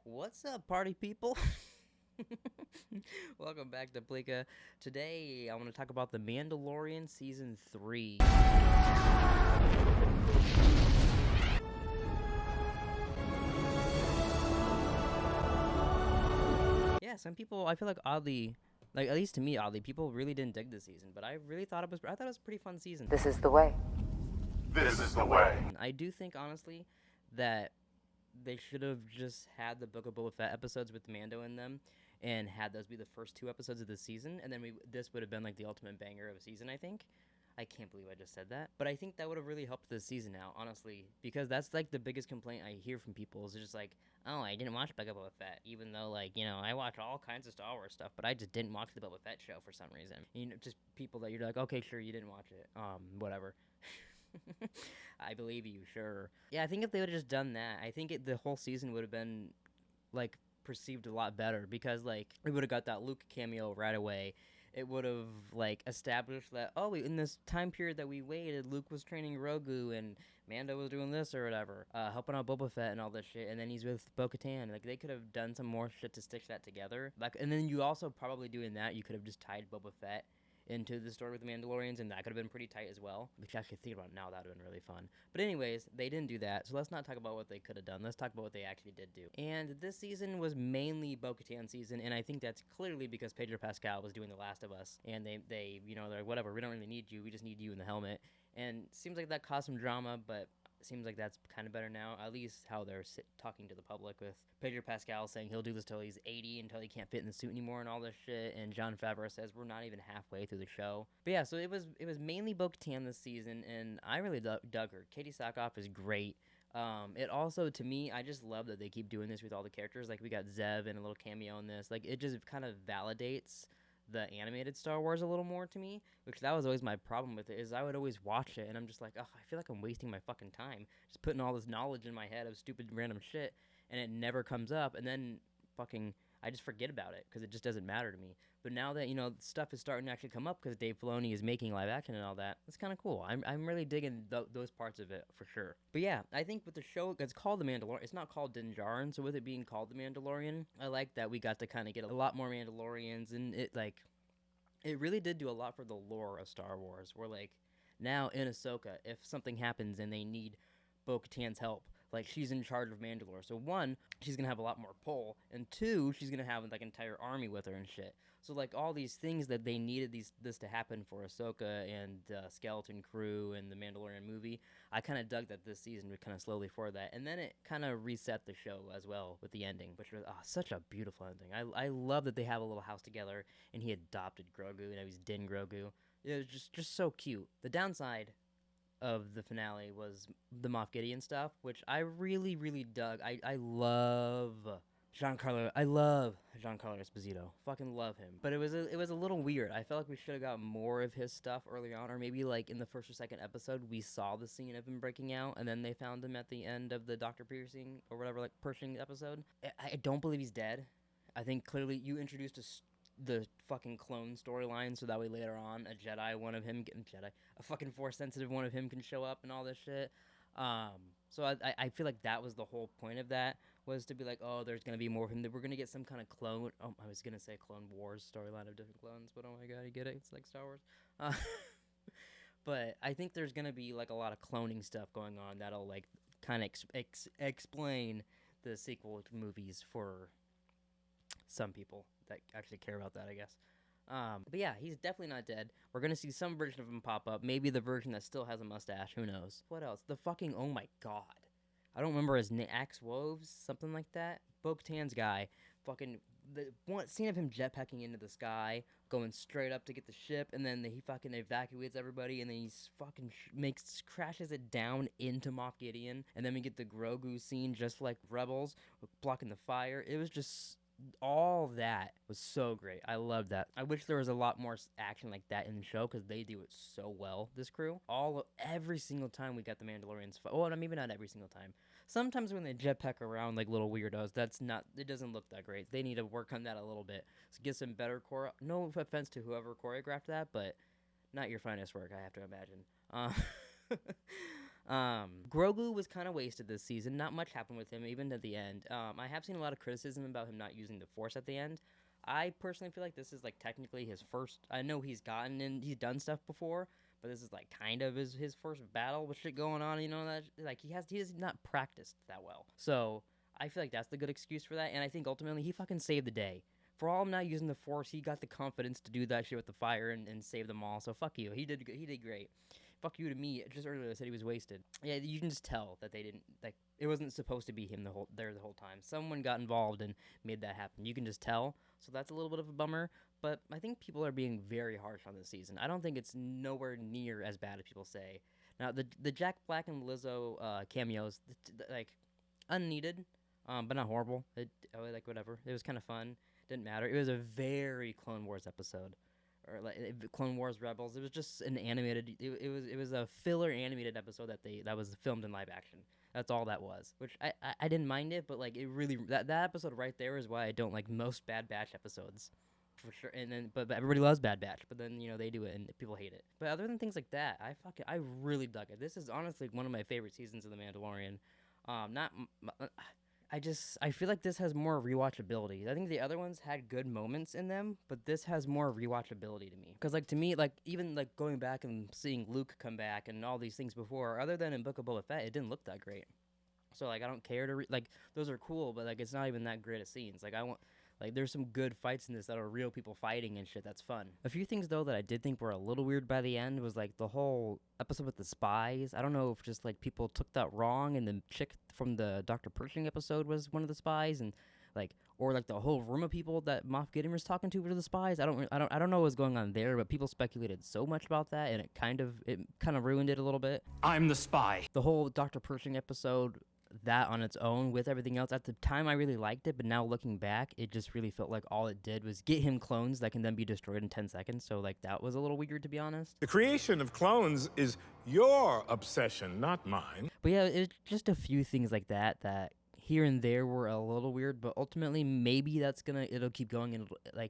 What's up, party people? Welcome back to Pleeka. Today, I want to talk about The Mandalorian Season 3. Yeah, some people, I feel like oddly, at least to me, oddly, people really didn't dig this season, but I thought it was a pretty fun season. This is the way. This is the way. I do think, honestly, that they should have just had the Book of Boba Fett episodes with Mando in them, and had those be the first two episodes of the season, and then this would have been like the ultimate banger of a season. I think. I can't believe I just said that, but I think that would have really helped this season out, honestly, because that's like the biggest complaint I hear from people is just like, oh, I didn't watch Book of Boba Fett, even though I watch all kinds of Star Wars stuff, but I just didn't watch the Boba Fett show for some reason. Just people that you're like, okay, sure, you didn't watch it, whatever. I believe you, sure. Yeah, I think if they would have just done that, I think the whole season would have been, like, perceived a lot better, because, like, we would have got that Luke cameo right away. It would have, like, established that, oh, in this time period that we waited, Luke was training Grogu, and Mando was doing this or whatever, helping out Boba Fett and all this shit, and then he's with Bo-Katan. Like, they could have done some more shit to stitch that together. Like, and then you also probably doing that, you could have just tied Boba Fett into the story with the Mandalorians, and that could have been pretty tight as well. Which, actually, think about it now, that would have been really fun. But anyways, they didn't do that, so let's not talk about what they could have done. Let's talk about what they actually did do. And this season was mainly Bo-Katan season, and I think that's clearly because Pedro Pascal was doing The Last of Us, and they're like, whatever, we don't really need you, we just need you in the helmet. And it seems like that caused some drama, but seems like that's kind of better now, at least how they're talking to the public, with Pedro Pascal saying he'll do this till he's 80, until he can't fit in the suit anymore and all this shit, and Jon Favreau says we're not even halfway through the show. But yeah, so it was mainly Bo-Katan this season, and I really dug her. Katie Sackhoff is great. It also, to me, I just love that they keep doing this with all the characters. Like, we got Zev and a little cameo in this. Like, it just kind of validates the animated Star Wars a little more to me, which that was always my problem with it, is I would always watch it and I'm just like, oh, I feel like I'm wasting my fucking time just putting all this knowledge in my head of stupid random shit, and it never comes up, and then fucking I just forget about it because it just doesn't matter to me. But now that, stuff is starting to actually come up because Dave Filoni is making live action and all that, it's kind of cool. I'm really digging those parts of it, for sure. But yeah, I think with the show, it's called The Mandalorian. It's not called Din Djarin, so with it being called The Mandalorian, I like that we got to kind of get a lot more Mandalorians, and it really did do a lot for the lore of Star Wars, where, like, now in Ahsoka, if something happens and they need Bo-Katan's help, like, she's in charge of Mandalore. So, one, she's going to have a lot more pull, and two, she's going to have, like, an entire army with her and shit. So, like, all these things that they needed this to happen for Ahsoka and Skeleton Crew and the Mandalorian movie, I kind of dug that this season would kind of slowly for that. And then it kind of reset the show as well with the ending, which was such a beautiful ending. I love that they have a little house together, and he adopted Grogu, and he's Din Grogu. It was just so cute. The downside of the finale was the Moff Gideon stuff, which I really, really dug. I love Giancarlo Esposito. Fucking love him. But it was a little weird. I felt like we should have got more of his stuff early on, or maybe like in the first or second episode we saw the scene of him breaking out, and then they found him at the end of the Dr. Piercing or whatever, like, Pershing episode. I don't believe he's dead. I think clearly you introduced the fucking clone storyline, so that way later on a fucking Force sensitive one of him can show up and all this shit. So I feel like that was the whole point of that, was to be like, oh, there's gonna be more of him, that we're gonna get some kind of clone. Oh, I was gonna say Clone Wars storyline of different clones, but oh my god, you get it? It's like Star Wars. But I think there's gonna be, like, a lot of cloning stuff going on that'll, like, kind of explain the sequel movies for some people that actually care about that, I guess. But yeah, he's definitely not dead. We're gonna see some version of him pop up. Maybe the version that still has a mustache. Who knows? What else? The fucking, oh my god, I don't remember his name. Axe Woves, something like that. Bo-Katan's guy. Fucking the one scene of him jetpacking into the sky, going straight up to get the ship, and then he fucking evacuates everybody, and then he fucking crashes it down into Moff Gideon, and then we get the Grogu scene, just like Rebels, blocking the fire. It was just, all that was so great. I loved that. I wish there was a lot more action like that in the show, because they do it so well, this crew. Every single time we got the Mandalorians well, maybe not every single time. Sometimes when they jetpack around like little weirdos, it doesn't look that great. They need to work on that a little bit. So get some better no offense to whoever choreographed that, but not your finest work, I have to imagine. Grogu was kind of wasted this season. Not much happened with him, even at the end. I have seen a lot of criticism about him not using the Force at the end. I personally feel like this is like technically his first. I know he's he's done stuff before, but this is like kind of his first battle with shit going on. You know that like he has not practiced that well. So I feel like that's the good excuse for that. And I think ultimately he fucking saved the day. For all I'm not using the Force, he got the confidence to do that shit with the fire and save them all. So fuck you. He did great. Fuck you to me. Just earlier I said he was wasted. Yeah, you can just tell that they didn't like. It wasn't supposed to be him the whole time. Someone got involved and made that happen. You can just tell. So that's a little bit of a bummer. But I think people are being very harsh on this season. I don't think it's nowhere near as bad as people say. Now the Jack Black and Lizzo cameos, like unneeded, but not horrible. Like whatever. It was kind of fun. Didn't matter. It was a very Clone Wars episode. Or like Clone Wars Rebels. It was just an animated. It was a filler animated episode that was filmed in live action. That's all that was. Which I didn't mind it, but like it really that episode right there is why I don't like most Bad Batch episodes, for sure. And then but everybody loves Bad Batch, but then they do it and people hate it. But other than things like that, I really dug it. This is honestly one of my favorite seasons of The Mandalorian. Not. I feel like this has more rewatchability. I think the other ones had good moments in them, but this has more rewatchability to me. Because like to me, like even like going back and seeing Luke come back and all these things before, other than in Book of Boba Fett, it didn't look that great. So like I don't care to like those are cool, but like it's not even that great of scenes. Like I want like there's some good fights in this that are real people fighting and shit. That's fun. A few things though that I did think were a little weird by the end was like the whole episode with the spies. I don't know if just like people took that wrong and the chick from the Dr. Pershing episode was one of the spies and like or like the whole room of people that Moff Gideon was talking to were the spies. I don't know what's going on there, but people speculated so much about that and it kind of ruined it a little bit. I'm the spy. The whole Dr. Pershing episode, that on its own with everything else, at the time I really liked it, but now looking back it just really felt like all it did was get him clones that can then be destroyed in 10 seconds, so like that was a little weird to be honest. The creation of clones is your obsession, not mine. But yeah, it's just a few things like that here and there were a little weird, but ultimately maybe it'll keep going and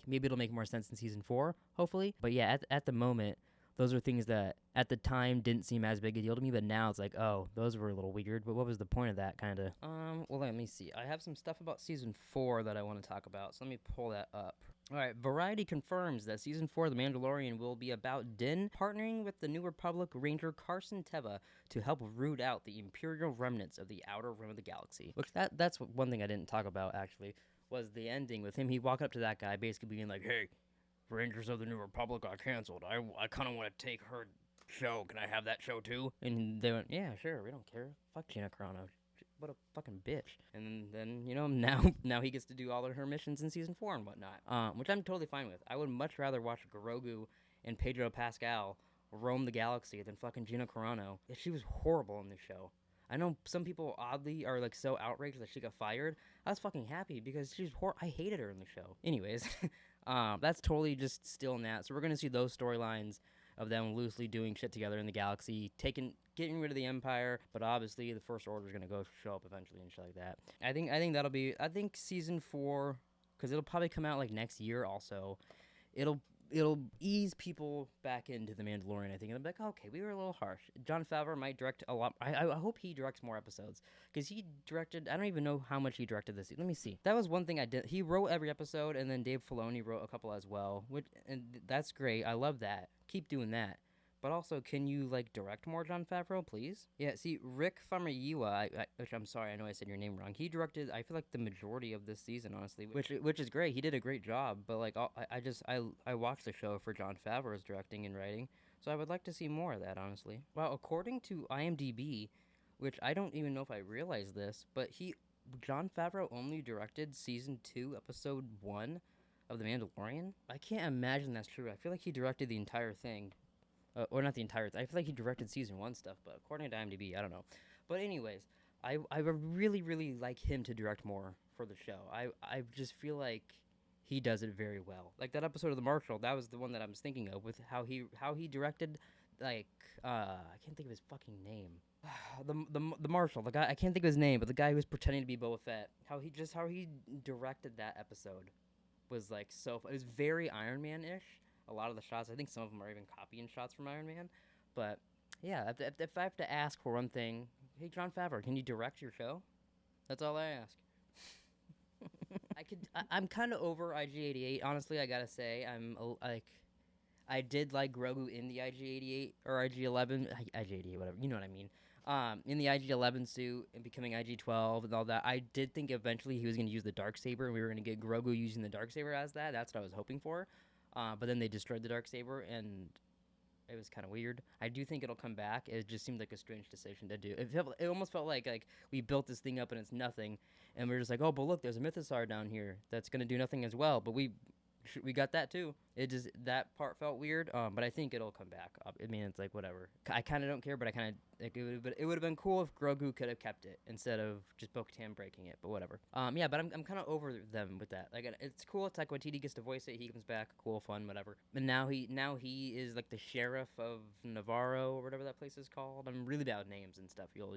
maybe it'll make more sense in season 4 hopefully. But yeah, at the moment those are things that at the time didn't seem as big a deal to me, but now it's like, oh, those were a little weird, but what was the point of that, kind of? Well, let me see. I have some stuff about Season 4 that I want to talk about, so let me pull that up. Alright, Variety confirms that Season 4 of The Mandalorian will be about Din partnering with the New Republic Ranger Carson Teva to help root out the Imperial remnants of the Outer Rim of the Galaxy. Which, that's one thing I didn't talk about, actually, was the ending with him. He walked up to that guy, basically being like, hey, Rangers of the New Republic got canceled. I kind of want to take her show. Can I have that show too? And they went, yeah, sure. We don't care. Fuck Gina Carano. What a fucking bitch. And then now he gets to do all of her missions in season 4 and whatnot. Which I'm totally fine with. I would much rather watch Grogu and Pedro Pascal roam the galaxy than fucking Gina Carano. She was horrible in this show. I know some people oddly are like so outraged that she got fired. I was fucking happy because she's I hated her in the show. Anyways. That's totally just still in that. So we're going to see those storylines of them loosely doing shit together in the galaxy, getting rid of the Empire, but obviously the First Order is going to show up eventually and shit like that. I think season 4, because it'll probably come out like next year also, it'll ease people back into The Mandalorian, I think. And they'll be like, okay, we were a little harsh. Jon Favreau might direct a lot. I hope he directs more episodes. Because he directed, I don't even know how much he directed this. Let me see. That was one thing I did. He wrote every episode, and then Dave Filoni wrote a couple as well. And that's great. I love that. Keep doing that. But also, can you, direct more, Jon Favreau, please? Yeah, see, Rick Famuyiwa, which I'm sorry, I know I said your name wrong. He directed, I feel like, the majority of this season, honestly, which is great. He did a great job, but, I watched the show for Jon Favreau's directing and writing, so I would like to see more of that, honestly. Well, according to IMDb, which I don't even know if I realized this, but Jon Favreau only directed Season 2, Episode 1 of The Mandalorian? I can't imagine that's true. I feel like he directed the entire thing. Or not the entire thing. I feel like he directed Season 1 stuff, but according to IMDb, I don't know. But anyways, I really, really like him to direct more for the show. I just feel like he does it very well. Like that episode of The Marshal, that was the one that I was thinking of, with how he directed, I can't think of his fucking name. The Marshal, the guy, I can't think of his name, but the guy who was pretending to be Boba Fett. How he directed that episode was it was very Iron Man-ish. A lot of the shots, I think some of them are even copying shots from Iron Man, but yeah, if I have to ask for one thing, hey, John Favreau, can you direct your show? That's all I ask. I'm kind of over IG88. Honestly, I gotta say, like, I did like Grogu in the IG88 or IG11, IG88, whatever. You know what I mean. In the IG11 suit and becoming IG12 and all that, I did think eventually he was going to use the dark saber, and we were going to get Grogu using the dark saber as that. That's what I was hoping for. But then they destroyed the dark saber, and it was kind of weird. I do think it'll come back. It just seemed like a strange decision to do. It almost felt like we built this thing up and it's nothing, and we're just like, oh, but look, there's a mythosaur down here that's gonna do nothing as well. But we got that too. It just that part felt weird. But I think it'll come back. I mean, it's like whatever. I kind of don't care, but I kind of like it would have been cool if Grogu could have kept it instead of just Bo-Katan breaking it. But whatever. Yeah, but I'm kind of over them with that. Like it's cool. It's like when TD gets to voice it. He comes back. Cool, fun, whatever. And now he is like the sheriff of Navarro or whatever that place is called. I'm really bad with names and stuff. You'll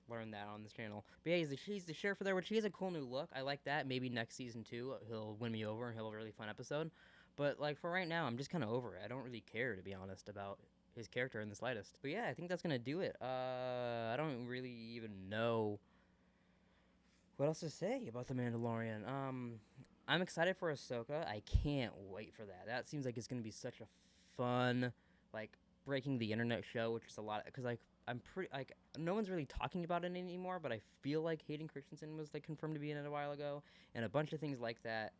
learn that on this channel. But yeah, he's the sheriff there, which he has a cool new look. I like that. Maybe next season 2 he'll win me over and he'll have a really fun episode. But like for right now, I'm just kind of over it. I don't really care, to be honest, about his character in the slightest. But yeah, I think that's gonna do it. I don't really even know what else to say about the Mandalorian. I'm excited for Ahsoka. I can't wait for that. That seems like it's gonna be such a fun, like breaking the internet show, which is a lot. Because like I'm pretty like no one's really talking about it anymore. But I feel like Hayden Christensen was like confirmed to be in it a while ago, and a bunch of things like that.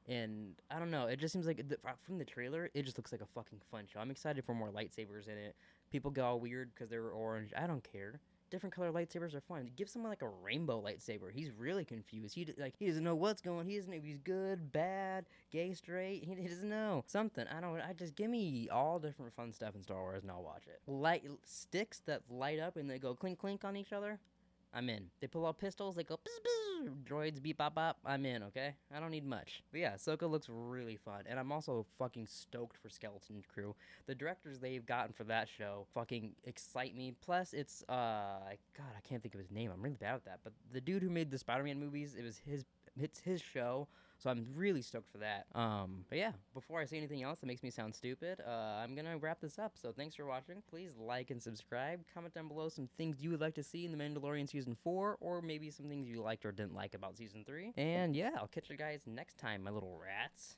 And I don't know, it just seems like from the trailer, it just looks like a fucking fun show. I'm excited for more lightsabers in it. People get all weird because they were orange. I don't care. Different color lightsabers are fun. Give someone like a rainbow lightsaber. He's really confused. He doesn't know what's going. He doesn't know if he's good, bad, gay, straight. He doesn't know something. I just give me all different fun stuff in Star Wars and I'll watch it. Light sticks that light up and they go clink clink on each other. I'm in. They pull out pistols, they go bzz, bzz, droids beep bop bop. I'm in, okay? I don't need much. But yeah, Ahsoka looks really fun. And I'm also fucking stoked for Skeleton Crew. The directors they've gotten for that show fucking excite me. Plus, it's, God, I can't think of his name. I'm really bad with that. But the dude who made the Spider-Man movies, it's his show. So I'm really stoked for that. But yeah, before I say anything else that makes me sound stupid, I'm gonna wrap this up. So thanks for watching. Please like and subscribe. Comment down below some things you would like to see in The Mandalorian Season 4, or maybe some things you liked or didn't like about Season 3. And yeah, I'll catch you guys next time, my little rats.